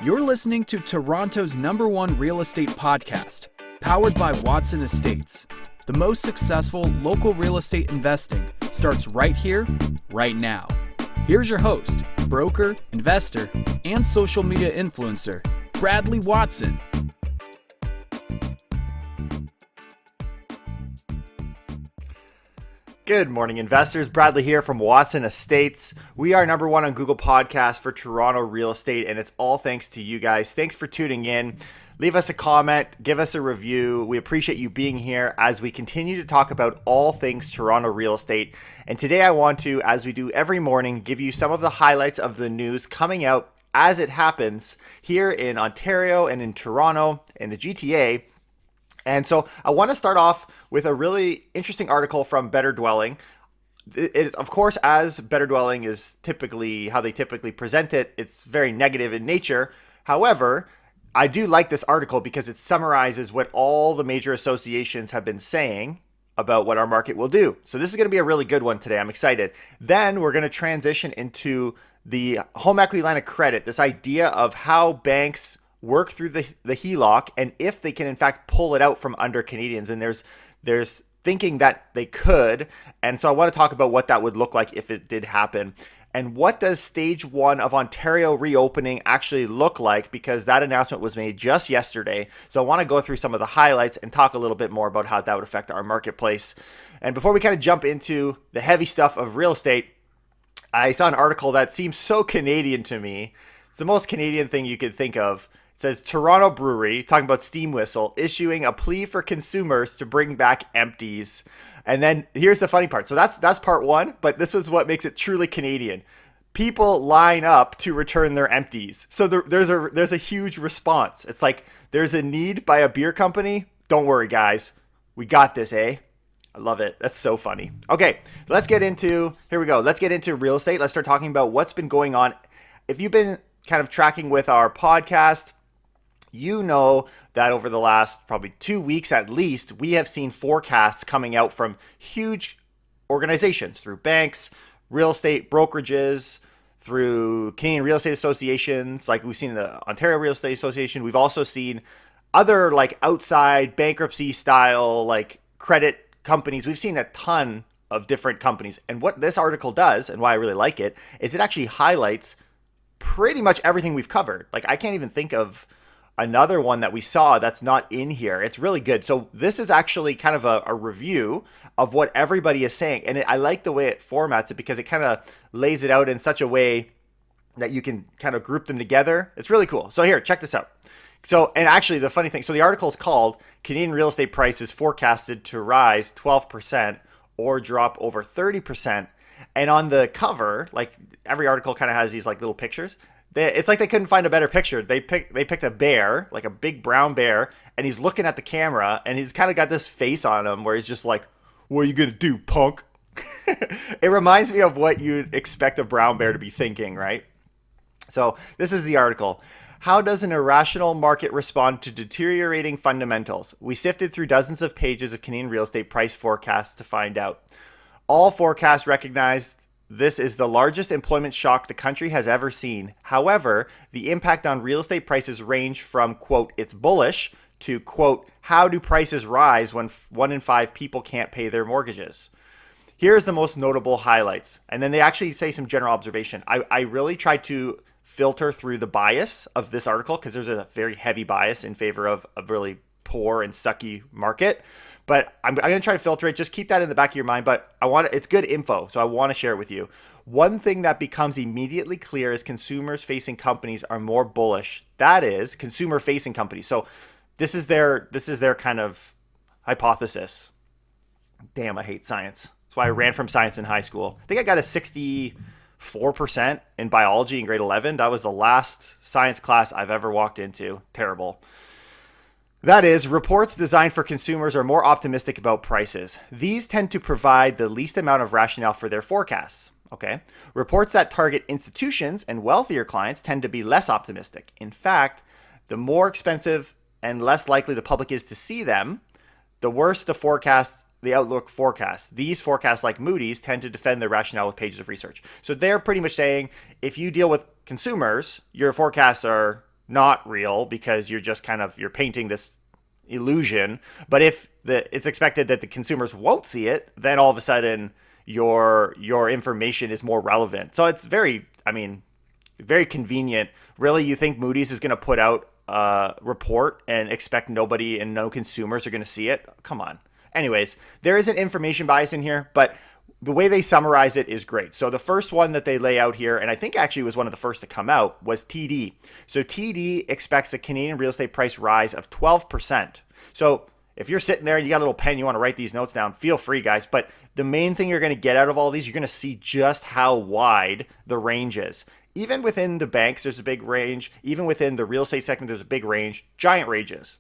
You're listening to Toronto's #1 real estate podcast, powered by Watson Estates. The most successful local real estate investing starts right here, right now. Here's your host, broker, investor, and social media influencer, Bradley Watson. Good morning, investors. Bradley here from Watson Estates. We are #1 on Google Podcasts for Toronto real estate, and it's all thanks to you guys. Thanks for tuning in. Leave us a comment, give us a review. We appreciate you being here as we continue to talk about all things Toronto real estate. And today I want to, as we do every morning, give you some of the highlights of the news coming out as it happens here in Ontario and in Toronto and the GTA. And so I want to start off with a really interesting article from Better Dwelling. It is, of course, as Better Dwelling is typically how they typically present it, it's very negative in nature. However, I do like this article because it summarizes what all the major associations have been saying about what our market will do. So this is going to be a really good one today. I'm excited. Then we're going to transition into the home equity line of credit, this idea of how banks work through the HELOC and if they can in fact pull it out from under Canadians. And there's thinking that they could. And so I want to talk about what that would look like if it did happen. And what does stage 1 of Ontario reopening actually look like? Because that announcement was made just yesterday. So I want to go through some of the highlights and talk a little bit more about how that would affect our marketplace. And before we kind of jump into the heavy stuff of real estate, I saw an article that seems so Canadian to me. It's the most Canadian thing you could think of. It says Toronto Brewery, talking about Steam Whistle, issuing a plea for consumers to bring back empties. And then here's the funny part. So that's part one, but this is what makes it truly Canadian. People line up to return their empties. So there's a huge response. It's like there's a need by a beer company. Don't worry, guys. We got this, eh? I love it. That's so funny. Okay, here we go. Let's get into real estate. Let's start talking about what's been going on. If you've been kind of tracking with our podcast, you know that over the last probably 2 weeks at least, we have seen forecasts coming out from huge organizations through banks, real estate brokerages, through Canadian real estate associations, like we've seen the Ontario Real Estate Association. We've also seen other like outside bankruptcy style like credit companies. We've seen a ton of different companies. And what this article does, and why I really like it, is it actually highlights pretty much everything we've covered. Like I can't even think of another one that we saw that's not in here. It's really good. So this is actually kind of a review of what everybody is saying. And I like the way it formats it because it kind of lays it out in such a way that you can kind of group them together. It's really cool. So here, check this out. So, and actually the funny thing, so the article is called Canadian Real Estate Prices Forecasted to Rise 12% or Drop Over 30%. And on the cover, like every article kind of has these like little pictures. It's like they couldn't find a better picture. They picked a bear, like a big brown bear, and he's looking at the camera, and he's kind of got this face on him where he's just like, "What are you gonna do, punk?" It reminds me of what you'd expect a brown bear to be thinking, right? So this is the article. How does an irrational market respond to deteriorating fundamentals? We sifted through dozens of pages of Canadian real estate price forecasts to find out. All forecasts recognized this is the largest employment shock the country has ever seen. However, the impact on real estate prices range from, quote, it's bullish, to, quote, how do prices rise when 1 in 5 people can't pay their mortgages? Here's the most notable highlights. And then they actually say some general observation. I really tried to filter through the bias of this article because there's a very heavy bias in favor of a really poor and sucky market. But I'm going to try to filter it. Just keep that in the back of your mind. But it's good info, so I want to share it with you. One thing that becomes immediately clear is consumers-facing companies are more bullish. That is, consumer-facing companies. So this is their kind of hypothesis. Damn, I hate science. That's why I ran from science in high school. I think I got a 64% in biology in grade 11. That was the last science class I've ever walked into. Terrible. That is, reports designed for consumers are more optimistic about prices. These tend to provide the least amount of rationale for their forecasts. Okay. Reports that target institutions and wealthier clients tend to be less optimistic. In fact, the more expensive and less likely the public is to see them, the worse the outlook forecast. These forecasts, like Moody's, tend to defend their rationale with pages of research. So they're pretty much saying if you deal with consumers, your forecasts are not real because you're painting this illusion. But if it's expected that the consumers won't see it, then all of a sudden your information is more relevant. So it's very convenient. Really, you think Moody's is going to put out a report and expect nobody and no consumers are going to see it? Come on. Anyways, there is an information bias in here, but the way they summarize it is great. So the first one that they lay out here, and I think actually was one of the first to come out, was TD. So TD expects a Canadian real estate price rise of 12%. So if you're sitting there and you got a little pen, you want to write these notes down, feel free, guys. But the main thing you're going to get out of all these, you're going to see just how wide the range is. Even within the banks, there's a big range. Even within the real estate segment, there's a big range, giant ranges.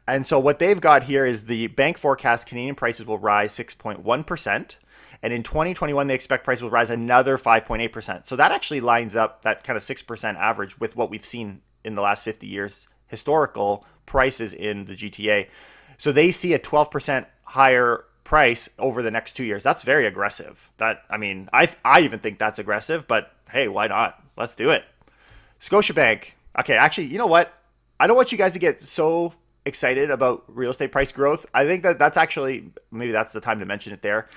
And so what they've got here is the bank forecast Canadian prices will rise 6.1%. And in 2021, they expect prices will rise another 5.8%. So that actually lines up that kind of 6% average with what we've seen in the last 50 years, historical prices in the GTA. So they see a 12% higher price over the next 2 years. That's very aggressive. I even think that's aggressive, but hey, why not? Let's do it. Scotiabank. Okay, actually, you know what? I don't want you guys to get so excited about real estate price growth. I think that's actually, maybe that's the time to mention it there.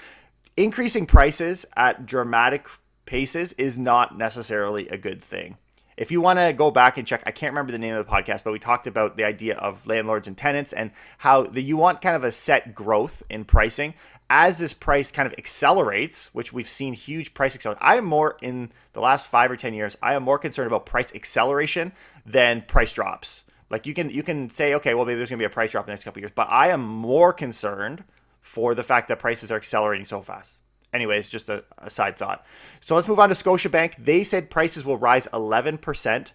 Increasing prices at dramatic paces is not necessarily a good thing. If you want to go back and check, I can't remember the name of the podcast, but we talked about the idea of landlords and tenants and how you want kind of a set growth in pricing. As this price kind of accelerates, which we've seen huge price acceleration. I am more, in the last 5 or 10 years, I am more concerned about price acceleration than price drops. Like you can say, okay, well, maybe there's going to be a price drop in the next couple of years, but I am more concerned for the fact that prices are accelerating so fast. Anyways, just a side thought. So let's move on to Scotiabank. They said prices will rise 11%.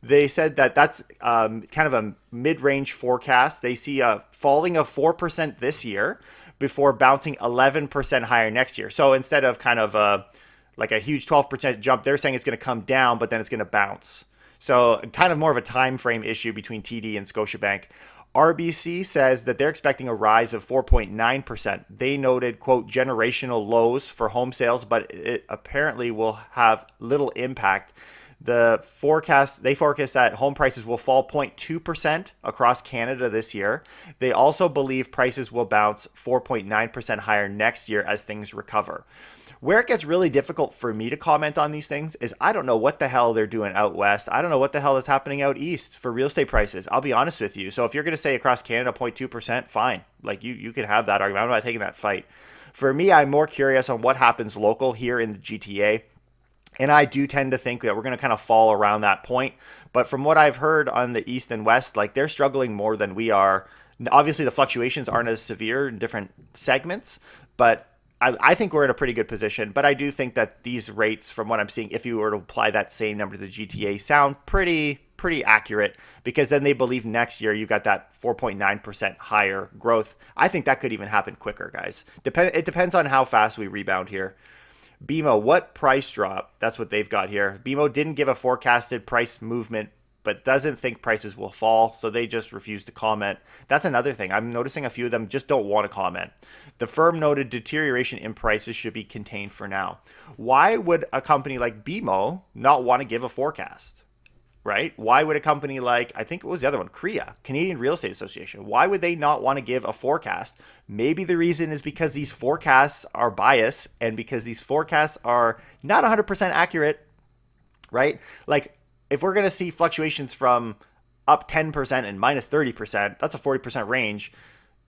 They said that's kind of a mid-range forecast. They see a falling of 4% this year before bouncing 11% higher next year. So instead of kind of like a huge 12% jump, they're saying it's going to come down, but then it's going to bounce. So kind of more of a time frame issue between TD and Scotiabank. RBC says that they're expecting a rise of 4.9%. They noted, quote, generational lows for home sales, but it apparently will have little impact. They forecast that home prices will fall 0.2% across Canada this year. They also believe prices will bounce 4.9% higher next year as things recover. Where it gets really difficult for me to comment on these things is I don't know what the hell they're doing out west. I don't know what the hell is happening out east for real estate prices. I'll be honest with you. So if you're going to say across Canada 0.2%, fine. Like you can have that argument. I'm not taking that fight. For me, I'm more curious on what happens local here in the GTA. And I do tend to think that we're going to kind of fall around that point. But from what I've heard on the east and west, like they're struggling more than we are. Obviously, the fluctuations aren't as severe in different segments, but I think we're in a pretty good position. But I do think that these rates, from what I'm seeing, if you were to apply that same number to the GTA, sound pretty accurate, because then they believe next year you got that 4.9% higher growth. I think that could even happen quicker, guys. It depends on how fast we rebound here. BMO, what price drop? That's what they've got here. BMO didn't give a forecasted price movement, but doesn't think prices will fall, so they just refuse to comment. That's another thing. I'm noticing a few of them just don't want to comment. The firm noted deterioration in prices should be contained for now. Why would a company like BMO not want to give a forecast? Right? Why would a company like, I think it was the other one, CREA, Canadian Real Estate Association, why would they not want to give a forecast? Maybe the reason is because these forecasts are biased and because these forecasts are not 100% accurate, right? Like, if we're going to see fluctuations from up 10% and minus 30%, that's a 40% range.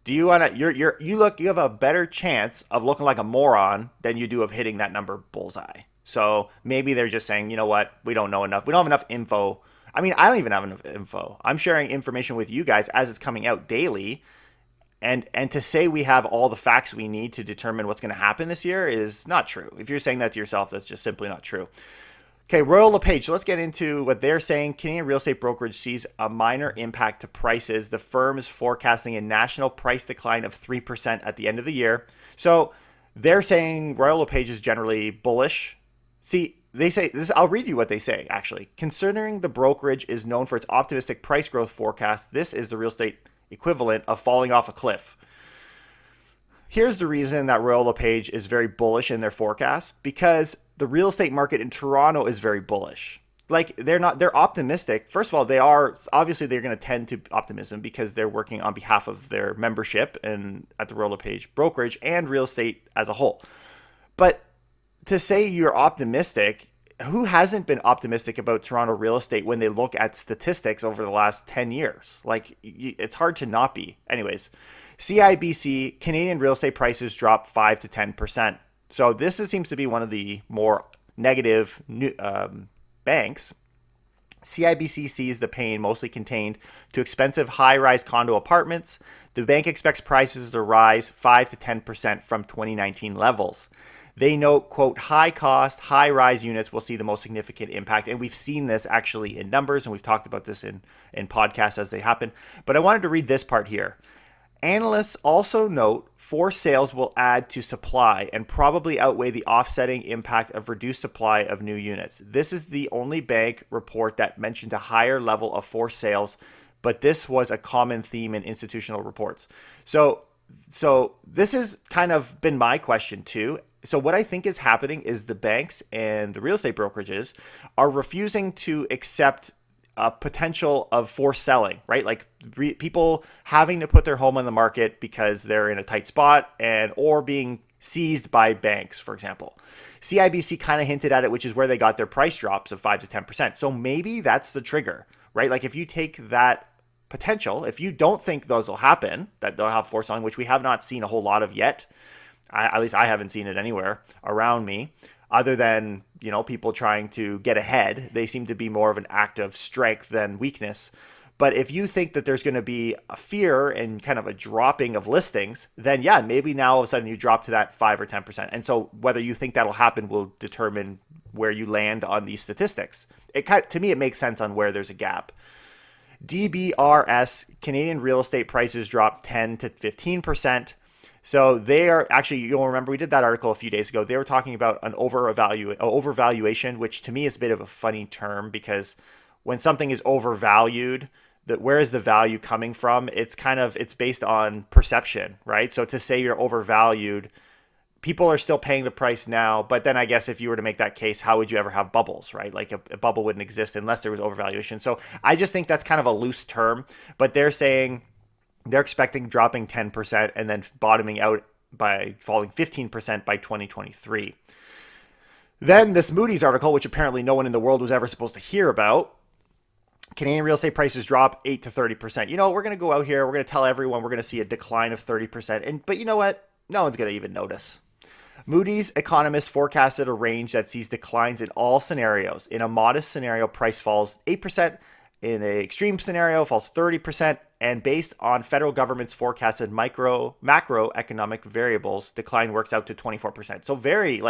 Do you want to, you have a better chance of looking like a moron than you do of hitting that number bullseye. So maybe they're just saying, you know what, we don't know enough. We don't have enough info. I mean, I don't even have enough info. I'm sharing information with you guys as it's coming out daily. And to say we have all the facts we need to determine what's going to happen this year is not true. If you're saying that to yourself, that's just simply not true. Okay, Royal LePage. So let's get into what they're saying. Canadian real estate brokerage sees a minor impact to prices. The firm is forecasting a national price decline of 3% at the end of the year. So they're saying Royal LePage is generally bullish. See, they say this. I'll read you what they say, actually. Considering the brokerage is known for its optimistic price growth forecast, this is the real estate equivalent of falling off a cliff. Here's the reason that Royal LePage is very bullish in their forecast, because the real estate market in Toronto is very bullish. like they're optimistic. First of all, they're going to tend to optimism because they're working on behalf of their membership and at the Royal LePage brokerage and real estate as a whole. But to say you're optimistic, who hasn't been optimistic about Toronto real estate when they look at statistics over the last 10 years? Like, it's hard to not be. Anyways, CIBC, Canadian real estate prices dropped 5 to 10%. So this seems to be one of the more negative banks. CIBC sees the pain mostly contained to expensive high-rise condo apartments. The bank expects prices to rise 5 to 10% from 2019 levels. They note, quote, high cost, high rise units will see the most significant impact. And we've seen this actually in numbers, and we've talked about this in podcasts as they happen. But I wanted to read this part here. Analysts also note forced sales will add to supply and probably outweigh the offsetting impact of reduced supply of new units. This is the only bank report that mentioned a higher level of forced sales, but this was a common theme in institutional reports. So this has kind of been my question too. So what I think is happening is the banks and the real estate brokerages are refusing to accept a potential of forced selling, right? Like people having to put their home on the market because they're in a tight spot or being seized by banks, for example. CIBC kind of hinted at it, which is where they got their price drops of 5 to 10%. So maybe that's the trigger, right? Like if you take that potential, if you don't think those will happen, that they'll have forced selling, which we have not seen a whole lot of yet, at least I haven't seen it anywhere around me, other than, people trying to get ahead. They seem to be more of an act of strength than weakness. But if you think that there's going to be a fear and kind of a dropping of listings, then yeah, maybe now all of a sudden you drop to that 5 or 10%. And so whether you think that'll happen will determine where you land on these statistics. To me, it makes sense on where there's a gap. DBRS, Canadian real estate prices dropped 10 to 15%. So they are actually, you'll remember we did that article a few days ago. They were talking about an overvaluation, which to me is a bit of a funny term because when something is overvalued, where is the value coming from? It's based on perception, right? So to say you're overvalued, people are still paying the price now. But then I guess if you were to make that case, how would you ever have bubbles, right? Like a bubble wouldn't exist unless there was overvaluation. So I just think that's kind of a loose term, but they're saying they're expecting dropping 10% and then bottoming out by falling 15% by 2023. Then this Moody's article, which apparently no one in the world was ever supposed to hear about, Canadian real estate prices drop 8 to 30%. We're going to go out here, we're going to tell everyone we're going to see a decline of 30%. But you know what? No one's going to even notice. Moody's economists forecasted a range that sees declines in all scenarios. In a modest scenario, price falls 8%. In an extreme scenario, falls 30%. And based on federal government's forecasted macroeconomic variables, decline works out to 24%. So very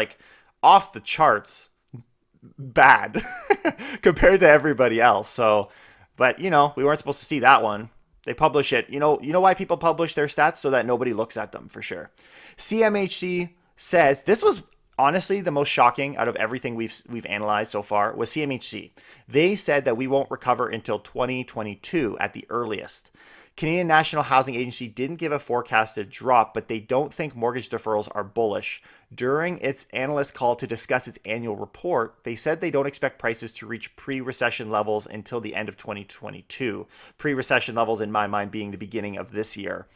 off the charts bad compared to everybody else. So, but we weren't supposed to see that one. They publish it. You know why people publish their stats? So that nobody looks at them, for sure. CMHC says this was honestly the most shocking out of everything we've analyzed so far was CMHC. They said that we won't recover until 2022 at the earliest. Canadian National Housing Agency didn't give a forecasted drop, but they don't think mortgage deferrals are bullish. During its analyst call to discuss its annual report, they said they don't expect prices to reach pre-recession levels until the end of 2022. Pre-recession levels, in my mind, being the beginning of this year.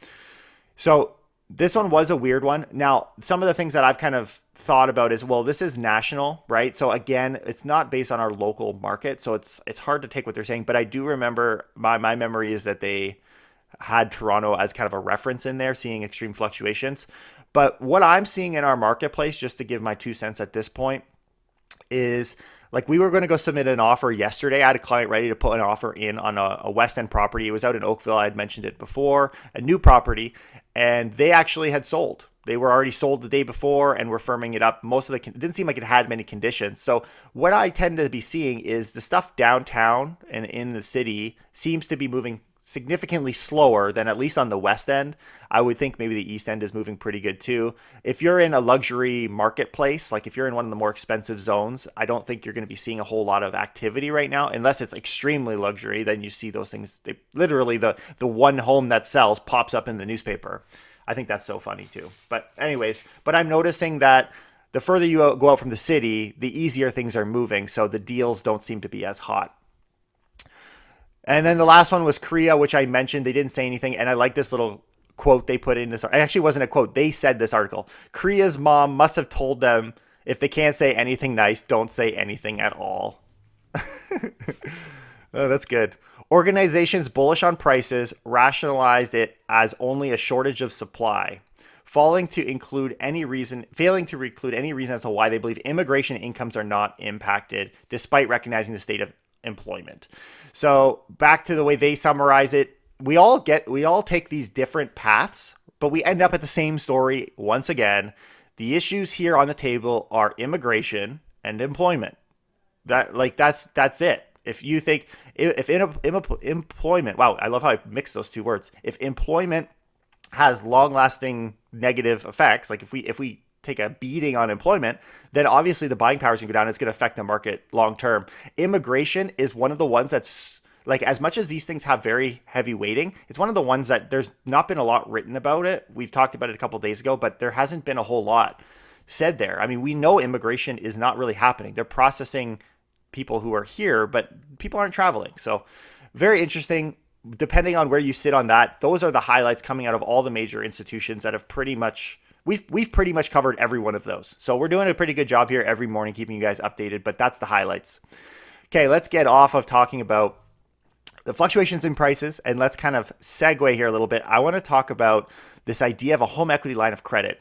So this one was a weird one. Now, some of the things that I've kind of thought about is, well, this is national, right? So again, it's not based on our local market. So it's hard to take what they're saying. But I do remember, my memory is that they had Toronto as kind of a reference in there, seeing extreme fluctuations. But what I'm seeing in our marketplace, just to give my 2 cents at this point, is we were going to go submit an offer yesterday. I had a client ready to put an offer in on a West End property. It was out in Oakville. I had mentioned it before, a new property, and they actually had sold. They were already sold the day before and were firming it up. It didn't seem like it had many conditions. So what I tend to be seeing is the stuff downtown and in the city seems to be moving significantly slower than at least on the West End. I would think maybe the East End is moving pretty good too. If you're in a luxury marketplace, if you're in one of the more expensive zones, I don't think you're going to be seeing a whole lot of activity right now, unless it's extremely luxury. Then you see those things. They literally, the one home that sells pops up in the newspaper. I think that's so funny too. But anyways, I'm noticing that the further you go out from the city, the easier things are moving. So the deals don't seem to be as hot. And then the last one was Korea, which I mentioned. They didn't say anything. And I like this little quote they put in this. It actually wasn't a quote. They said this article. Korea's mom must have told them, if they can't say anything nice, don't say anything at all. Oh, that's good. Organizations bullish on prices rationalized it as only a shortage of supply, failing to include any reason as to why they believe immigration incomes are not impacted, despite recognizing the state of employment. So back to the way they summarize it, we all take these different paths, but we end up at the same story once again. The issues here on the table are immigration and employment. That's it. If you think employment, wow, I love how I mix those two words. If employment has long-lasting negative effects, like if we take a beating on employment, then obviously the buying power is going to go down. It's going to affect the market long term. Immigration is one of the ones that's like, as much as these things have very heavy weighting, it's one of the ones that there's not been a lot written about it. We've talked about it a couple of days ago, but there hasn't been a whole lot said there. I mean, we know immigration is not really happening. They're processing people who are here, but people aren't traveling. So very interesting. Depending on where you sit on that, those are the highlights coming out of all the major institutions that have pretty much, we've pretty much covered every one of those. So we're doing a pretty good job here every morning, keeping you guys updated, but that's the highlights. Okay, let's get off of talking about the fluctuations in prices, and let's kind of segue here a little bit. I want to talk about this idea of a home equity line of credit.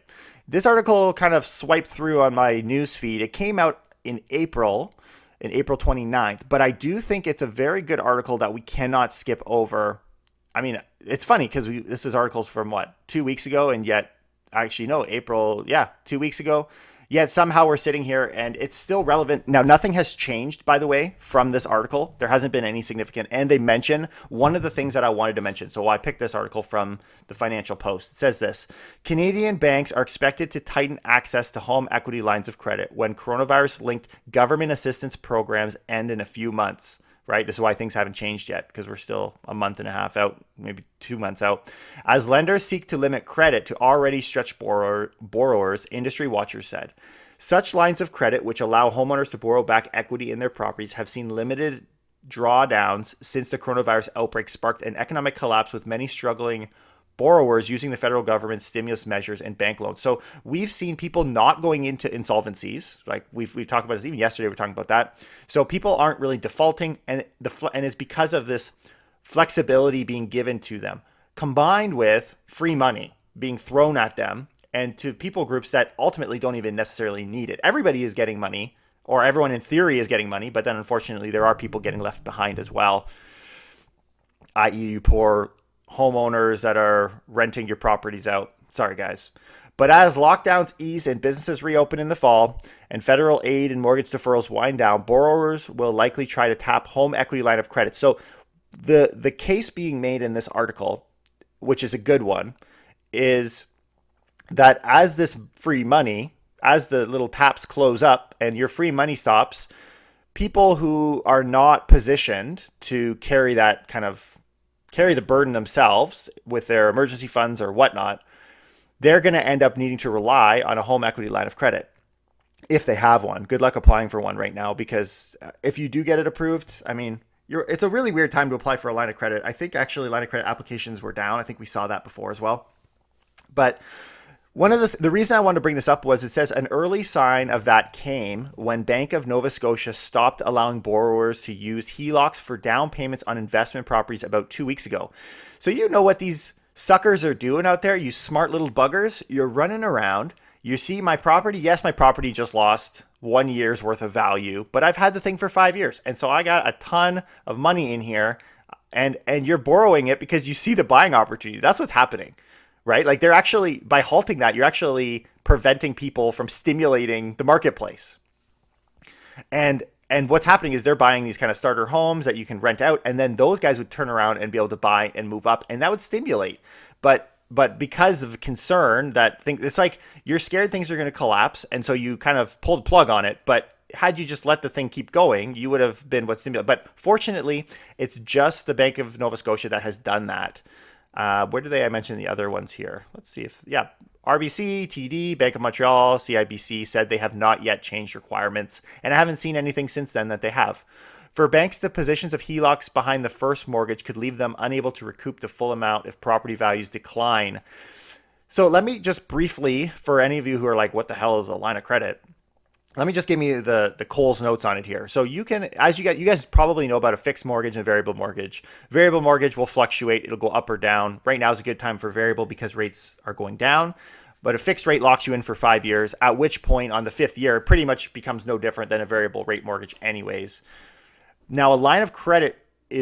This article kind of swiped through on my news feed. It came out in April 29th, but I do think it's a very good article that we cannot skip over. I mean, it's funny because this is articles from 2 weeks ago, and yet actually no, April, 2 weeks ago. Yet somehow we're sitting here and it's still relevant. Now, nothing has changed, by the way, from this article. There hasn't been any significant. And they mention one of the things that I wanted to mention. So I picked this article from the Financial Post. It says this: Canadian banks are expected to tighten access to home equity lines of credit when coronavirus-linked government assistance programs end in a few months. Right? This is why things haven't changed yet, because we're still a month and a half out, maybe 2 months out. As lenders seek to limit credit to already stretched borrowers, industry watchers said. Such lines of credit, which allow homeowners to borrow back equity in their properties, have seen limited drawdowns since the coronavirus outbreak sparked an economic collapse, with many struggling borrowers using the federal government's stimulus measures and bank loans. So we've seen people not going into insolvencies. Like we've talked about this even yesterday. We're talking about that. So people aren't really defaulting, and it's because of this flexibility being given to them, combined with free money being thrown at them and to people groups that ultimately don't even necessarily need it. Everybody is getting money, or everyone in theory is getting money, but then unfortunately there are people getting left behind as well, i.e. you poor homeowners that are renting your properties out. Sorry, guys. But as lockdowns ease and businesses reopen in the fall and federal aid and mortgage deferrals wind down, borrowers will likely try to tap home equity line of credit. So the case being made in this article, which is a good one, is that as this free money, as the little taps close up and your free money stops, people who are not positioned to carry the burden themselves with their emergency funds or whatnot, they're going to end up needing to rely on a home equity line of credit if they have one. Good luck applying for one right now, because if you do get it approved, I mean, it's a really weird time to apply for a line of credit. I think actually line of credit applications were down. I think we saw that before as well. But one of the reason I wanted to bring this up was it says an early sign of that came when Bank of Nova Scotia stopped allowing borrowers to use HELOCs for down payments on investment properties about 2 weeks ago. So you know what these suckers are doing out there, you smart little buggers. You're running around. You see my property. Yes, my property just lost 1 year's worth of value, but I've had the thing for 5 years. And so I got a ton of money in here, and you're borrowing it because you see the buying opportunity. That's what's happening. Right? Like they're actually, by halting that, you're actually preventing people from stimulating the marketplace. And what's happening is they're buying these kind of starter homes that you can rent out, and then those guys would turn around and be able to buy and move up, and that would stimulate. But because of concern that it's like you're scared things are going to collapse, and so you kind of pulled the plug on it. But had you just let the thing keep going, you would have been what stimulated. But fortunately, it's just the Bank of Nova Scotia that has done that. Where did I mention the other ones here? Let's see if, yeah, RBC, TD, Bank of Montreal, CIBC said they have not yet changed requirements, and I haven't seen anything since then that they have. For banks, the positions of HELOCs behind the first mortgage could leave them unable to recoup the full amount if property values decline. So let me just briefly, for any of you who are like, what the hell is a line of credit? Let me just give you the Coles notes on it here. So you can, as you guys probably know about a fixed mortgage and variable mortgage. Variable mortgage will fluctuate. It'll go up or down. Right now is a good time for variable because rates are going down. But a fixed rate locks you in for 5 years, at which point on the 5th year, it pretty much becomes no different than a variable rate mortgage anyways. Now, a line of credit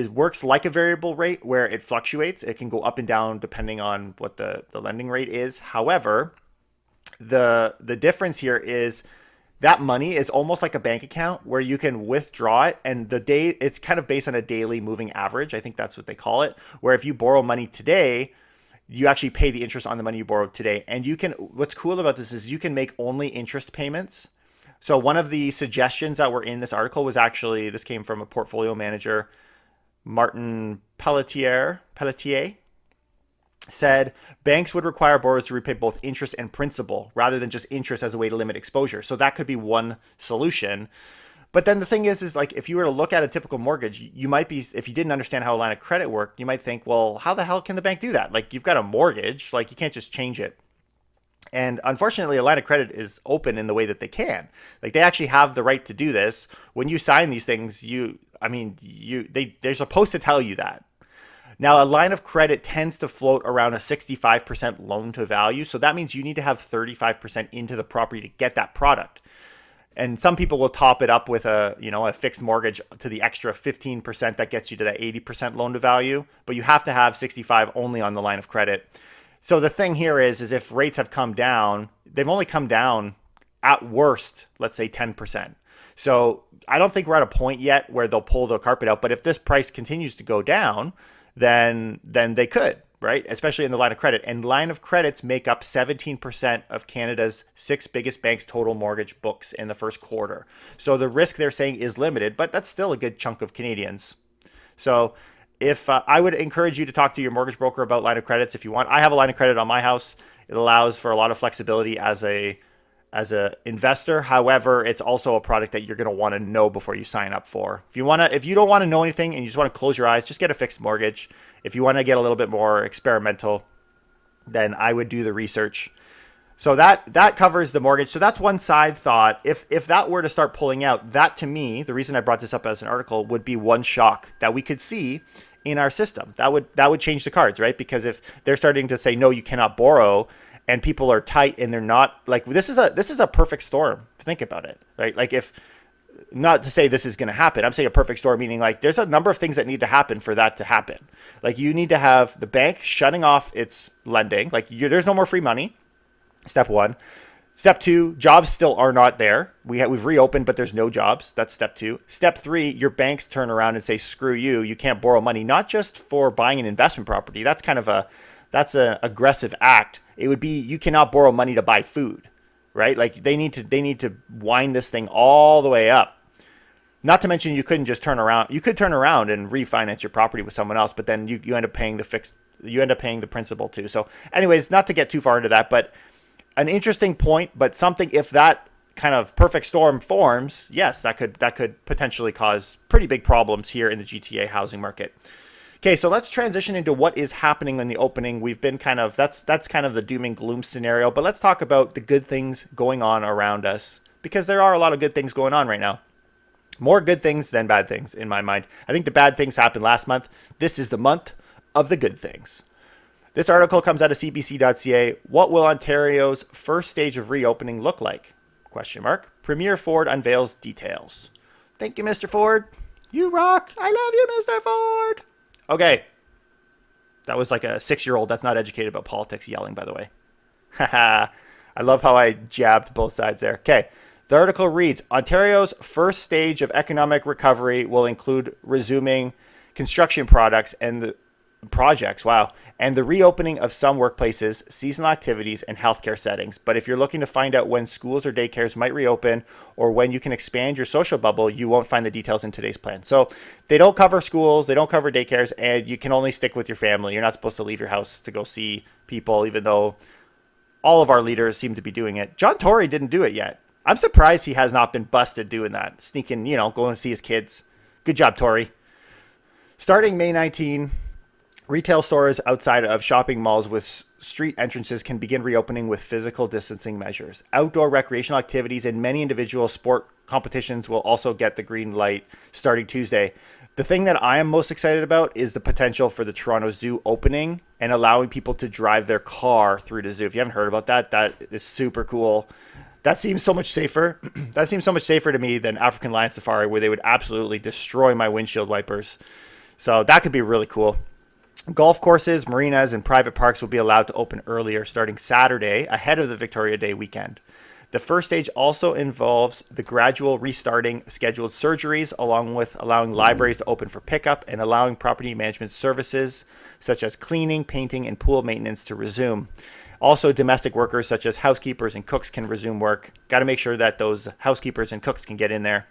works like a variable rate where it fluctuates. It can go up and down depending on what the lending rate is. However, the difference here is that money is almost like a bank account where you can withdraw it, and it's kind of based on a daily moving average. I think that's what they call it, where if you borrow money today, you actually pay the interest on the money you borrowed today. And what's cool about this is you can make only interest payments. So one of the suggestions that were in this article was actually, this came from a portfolio manager, Martin Pelletier, said banks would require borrowers to repay both interest and principal rather than just interest as a way to limit exposure. So that could be one solution. But then the thing is like, if you were to look at a typical mortgage, you might be, if you didn't understand how a line of credit worked, you might think, well, how the hell can the bank do that? Like, you've got a mortgage, like you can't just change it. And unfortunately, a line of credit is open in the way that they can. Like, they actually have the right to do this. When you sign these things, they're supposed to tell you that. Now, a line of credit tends to float around a 65% loan to value. So that means you need to have 35% into the property to get that product. And some people will top it up with a fixed mortgage to the extra 15% that gets you to that 80% loan to value. But you have to have 65 only on the line of credit. So the thing here is if rates have come down, they've only come down at worst, let's say 10%. So I don't think we're at a point yet where they'll pull the carpet out. But if this price continues to go down, then they could, right? Especially in the line of credit. And line of credits make up 17% of Canada's 6 biggest banks' total mortgage books in the first quarter. So the risk they're saying is limited, but that's still a good chunk of Canadians. So if I would encourage you to talk to your mortgage broker about line of credits if you want. I have a line of credit on my house. It allows for a lot of flexibility as a investor. However, it's also a product that you're going to want to know before you sign up for. If you don't want to know anything and you just want to close your eyes, just get a fixed mortgage. If you want to get a little bit more experimental, then I would do the research. So that covers the mortgage. So that's one side thought. If that were to start pulling out, that to me, the reason I brought this up as an article would be one shock that we could see in our system. That would change the cards, right? Because if they're starting to say, no, you cannot borrow, and people are tight and they're not, like, this is a perfect storm. Think about it, right? Like, if not to say this is going to happen, I'm saying a perfect storm, meaning like there's a number of things that need to happen for that to happen. Like, you need to have the bank shutting off its lending. Like, there's no more free money. Step one. Step two, jobs still are not there. We've reopened, but there's no jobs. That's step two. Step three, your banks turn around and say, screw you. You can't borrow money, not just for buying an investment property. That's kind of that's an aggressive act. It would be, you cannot borrow money to buy food, right? Like, they need to wind this thing all the way up. Not to mention, you couldn't just turn around. You could turn around and refinance your property with someone else, but then you end up paying the principal too. So anyways, not to get too far into that, but an interesting point, but something, if that kind of perfect storm forms, yes, that could potentially cause pretty big problems here in the GTA housing market. Okay, so let's transition into what is happening in the opening. We've been that's kind of the doom and gloom scenario, but let's talk about the good things going on around us, because there are a lot of good things going on right now. More good things than bad things in my mind. I think the bad things happened last month. This is the month of the good things. This article comes out of cbc.ca. What will Ontario's first stage of reopening look like? ? Premier Ford unveils details. Thank you, Mr. Ford. You rock. I love you, Mr. Ford. Okay. That was like a 6-year-old that's not educated about politics yelling, by the way. Haha. I love how I jabbed both sides there. Okay. The article reads, Ontario's first stage of economic recovery will include resuming construction products and projects. Wow. And the reopening of some workplaces, seasonal activities, and healthcare settings. But if you're looking to find out when schools or daycares might reopen or when you can expand your social bubble, you won't find the details in today's plan. So they don't cover schools, they don't cover daycares, and you can only stick with your family. You're not supposed to leave your house to go see people, even though all of our leaders seem to be doing it. John Tory didn't do it yet. I'm surprised he has not been busted doing that, sneaking, going to see his kids. Good job, Tory. Starting May 19, retail stores outside of shopping malls with street entrances can begin reopening with physical distancing measures. Outdoor recreational activities and many individual sport competitions will also get the green light starting Tuesday. The thing that I am most excited about is the potential for the Toronto Zoo opening and allowing people to drive their car through the zoo. If you haven't heard about that, that is super cool. That seems so much safer. That seems so much safer to me than African Lion Safari, where they would absolutely destroy my windshield wipers. So that could be really cool. Golf courses, marinas, and private parks will be allowed to open earlier starting Saturday ahead of the Victoria Day weekend. The first stage also involves the gradual restarting scheduled surgeries, along with allowing libraries to open for pickup and allowing property management services such as cleaning, painting, and pool maintenance to resume. Also, domestic workers such as housekeepers and cooks can resume work. Got to make sure that those housekeepers and cooks can get in there.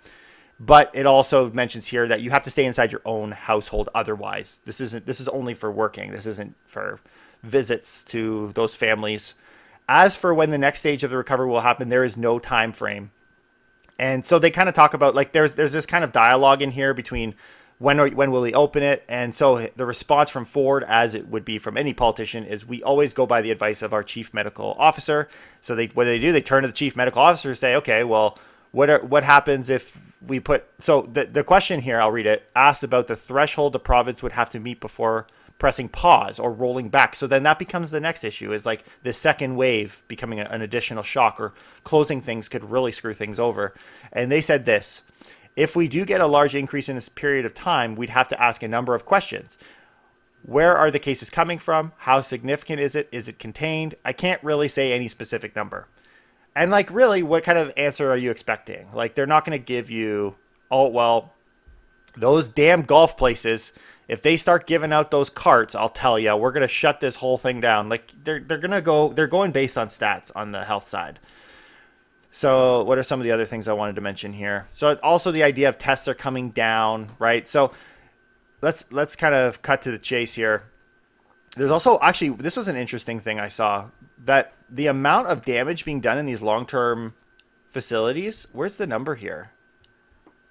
But it also mentions here that you have to stay inside your own household otherwise. This is only for working. This isn't for visits to those families. As for when the next stage of the recovery will happen, there is no time frame. And so they kind of talk about, like, there's this kind of dialogue in here between when will we open it? And so the response from Ford, as it would be from any politician, is we always go by the advice of our chief medical officer. So what do? They turn to the chief medical officer and say, okay, well, what happens if we put... So the question here, I'll read it, asks about the threshold the province would have to meet before pressing pause or rolling back. So then that becomes the next issue, is like the second wave becoming an additional shock, or closing things could really screw things over. And they said this: if we do get a large increase in this period of time, we'd have to ask a number of questions. Where are the cases coming from? How significant is it? Is it contained? I can't really say any specific number. And like, really, what kind of answer are you expecting? Like, they're not going to give you, oh, well, those damn golf places, if they start giving out those carts, I'll tell you, we're going to shut this whole thing down. Like, they're going based on stats on the health side. So what are some of the other things I wanted to mention here? So also the idea of tests are coming down, right? So let's kind of cut to the chase here. There's also, actually, this was an interesting thing I saw, that the amount of damage being done in these long-term facilities, where's the number here?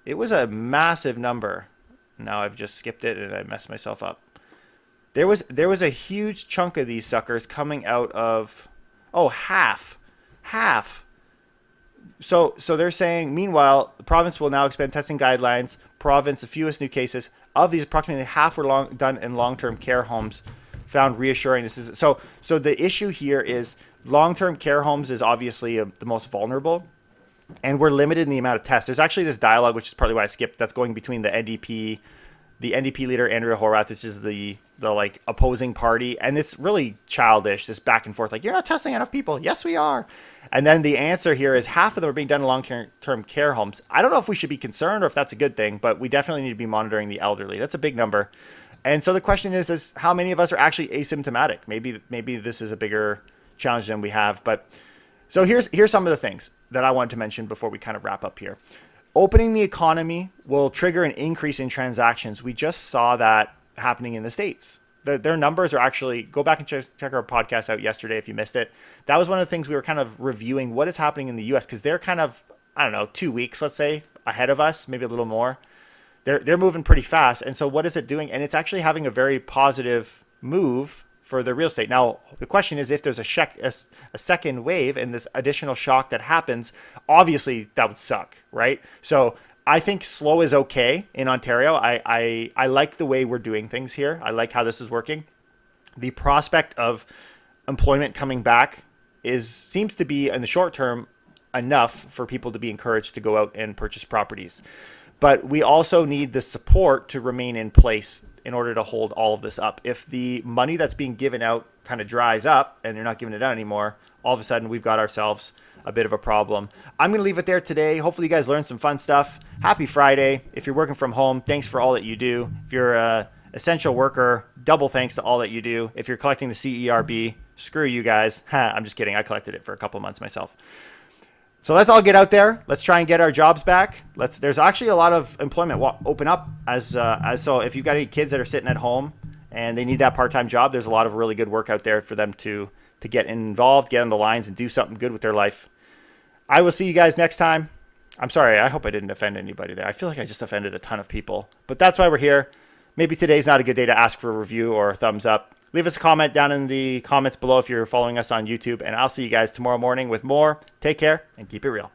It was a massive number. Now I've just skipped it and I messed myself up. There was a huge chunk of these suckers coming out of, half. So they're saying, meanwhile, the province will now expand testing guidelines. Province, the fewest new cases. Of these, approximately half were done in long-term care homes. Found reassuring. This is so the issue here is long-term care homes is obviously the most vulnerable, and we're limited in the amount of tests. There's actually this dialogue, which is partly why I skipped, that's going between the NDP leader Andrea Horwath, which is the like opposing party, and it's really childish, this back and forth, like, you're not testing enough people. Yes, we are. And then the answer here is half of them are being done in long-term care homes. I don't know if we should be concerned or if that's a good thing, but we definitely need to be monitoring the elderly. That's a big number. And so the question is how many of us are actually asymptomatic? Maybe this is a bigger challenge than we have. But so here's some of the things that I wanted to mention before we kind of wrap up here. Opening the economy will trigger an increase in transactions. We just saw that happening in the States. Their numbers are actually, go back and check our podcast out yesterday if you missed it. That was one of the things we were kind of reviewing, what is happening in the US, because they're kind of, 2 weeks, let's say, ahead of us, maybe a little more. They're moving pretty fast. And so what is it doing? And it's actually having a very positive move for the real estate. Now, the question is, if there's a second wave and this additional shock that happens, obviously that would suck, right? So I think slow is okay in Ontario. I like the way we're doing things here. I like how this is working. The prospect of employment coming back seems to be, in the short term, enough for people to be encouraged to go out and purchase properties. But we also need the support to remain in place in order to hold all of this up. If the money that's being given out kind of dries up and they're not giving it out anymore, all of a sudden we've got ourselves a bit of a problem. I'm going to leave it there today. Hopefully you guys learned some fun stuff. Happy Friday. If you're working from home, thanks for all that you do. If you're essential worker, double thanks to all that you do. If you're collecting the CERB, screw you guys. I'm just kidding. I collected it for a couple months myself. So let's all get out there. Let's try and get our jobs back. There's actually a lot of employment open up so if you've got any kids that are sitting at home and they need that part-time job, there's a lot of really good work out there for them to get involved, get on the lines, and do something good with their life. I will see you guys next time. I'm sorry. I hope I didn't offend anybody there. I feel like I just offended a ton of people, but that's why we're here. Maybe today's not a good day to ask for a review or a thumbs up. Leave us a comment down in the comments below if you're following us on YouTube, and I'll see you guys tomorrow morning with more. Take care and keep it real.